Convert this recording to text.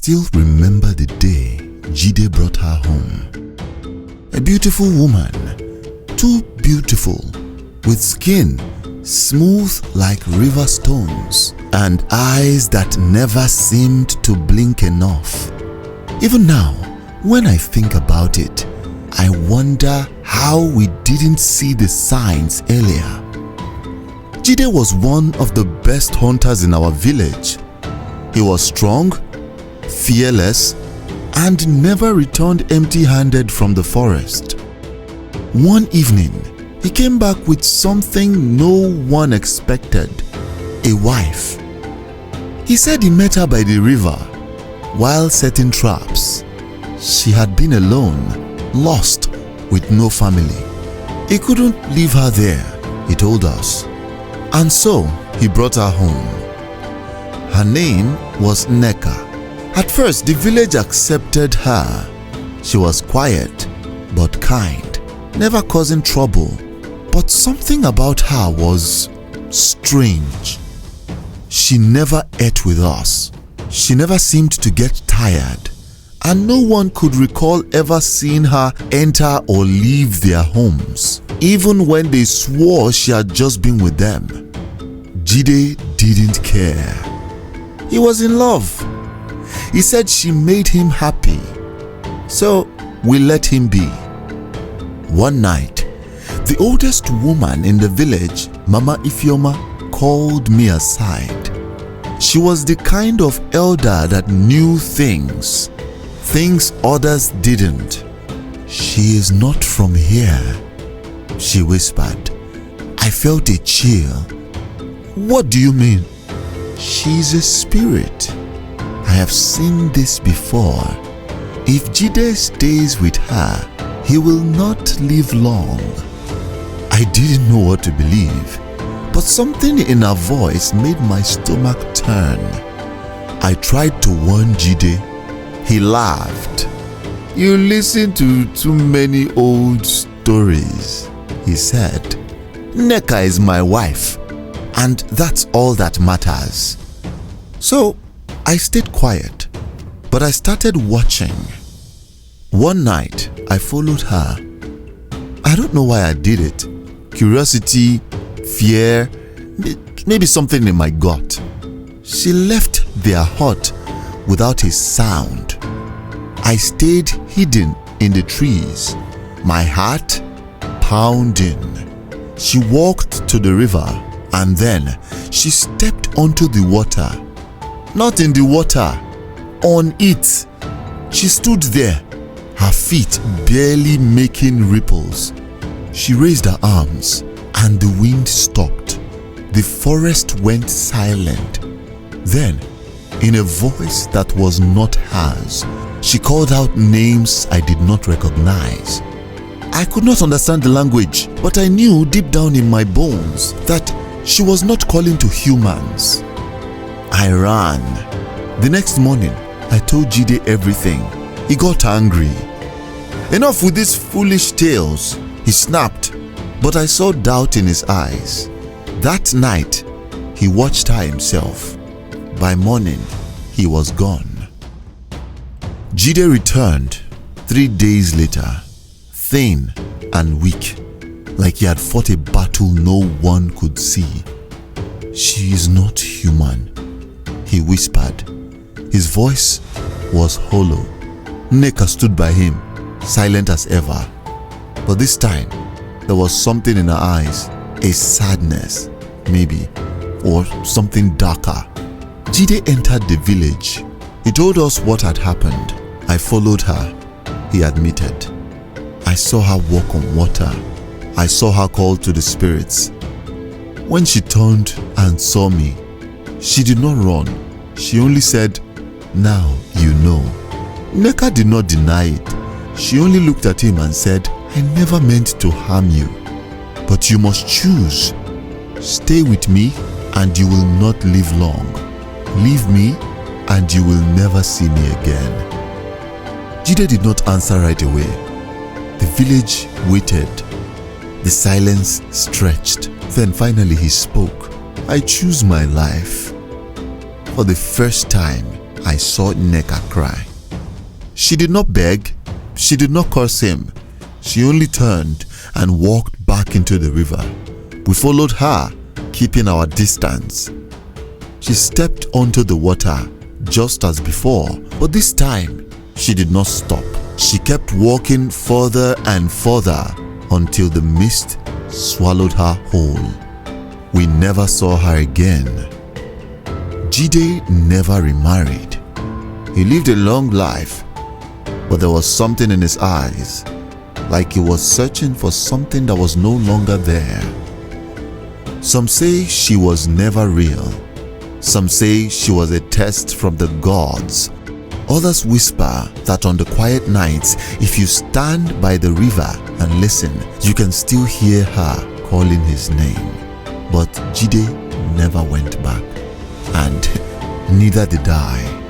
still remember the day Jide brought her home. A beautiful woman, too beautiful, with skin smooth like river stones and eyes that never seemed to blink enough. Even now, when I think about it, I wonder how we didn't see the signs earlier. Jide was one of the best hunters in our village. He was strong, fearless, and never returned empty-handed from the forest. One evening, he came back with something no one expected: a wife. He said he met her by the river while setting traps. She had been alone, lost, with no family. He couldn't leave her there, he told us. And so he brought her home. Her name was Nneka. At first, the village accepted her. She was quiet but kind, never causing trouble. But something about her was strange. She never ate with us. She never seemed to get tired, and no one could recall ever seeing her enter or leave their homes, even when they swore she had just been with them. Jide didn't care. He was in love. He said she made him happy, so we let him be. One night, the oldest woman in the village, Mama Ifeoma, called me aside. She was the kind of elder that knew things others didn't. "She is not from here," she whispered. I felt a chill. "What do you mean?" "She's a spirit. I have seen this before. If Jide stays with her, he will not live long." I didn't know what to believe, but something in her voice made my stomach turn. I tried to warn Jide. He laughed. "You listen to too many old stories," he said. "Nneka is my wife, and that's all that matters." So I stayed quiet, but I started watching. One night, I followed her. I don't know why I did it. Curiosity, fear, maybe something in my gut. She left their hut without a sound. I stayed hidden in the trees, my heart pounding. She walked to the river, and then she stepped onto the water. Not in the water, on it. She stood there, her feet barely making ripples. She raised her arms, and the wind stopped. The forest went silent. Then, in a voice that was not hers, she called out names I did not recognize. I could not understand the language, but I knew deep down in my bones that she was not calling to humans. I ran. The next morning, I told Jide everything. He got angry. "Enough with these foolish tales," he snapped, but I saw doubt in his eyes. That night, he watched her himself. By morning, he was gone. Jide returned 3 days later, thin and weak, like he had fought a battle no one could see. "She is not human," he whispered. His voice was hollow. Nneka stood by him, silent as ever. But this time, there was something in her eyes, a sadness, maybe, or something darker. Jide entered the village. He told us what had happened. I followed her, he admitted. I saw her walk on water. I saw her call to the spirits. When she turned and saw me, she did not run. She only said, "Now you know." Nneka did not deny it. She only looked at him and said, "I never meant to harm you, but you must choose. Stay with me and you will not live long. Leave me and you will never see me again." Jide did not answer right away. The village waited. The silence stretched. Then finally he spoke. "I choose my life." For the first time, I saw Nneka cry. She did not beg, she did not curse him. She only turned and walked back into the river. We followed her, keeping our distance. She stepped onto the water just as before, but this time she did not stop. She kept walking further and further until the mist swallowed her whole. We never saw her again. Jide never remarried. He lived a long life, but there was something in his eyes, like he was searching for something that was no longer there. Some say she was never real. Some say she was a test from the gods. Others whisper that on the quiet nights, if you stand by the river and listen, you can still hear her calling his name. But Jide never went back, and neither did I.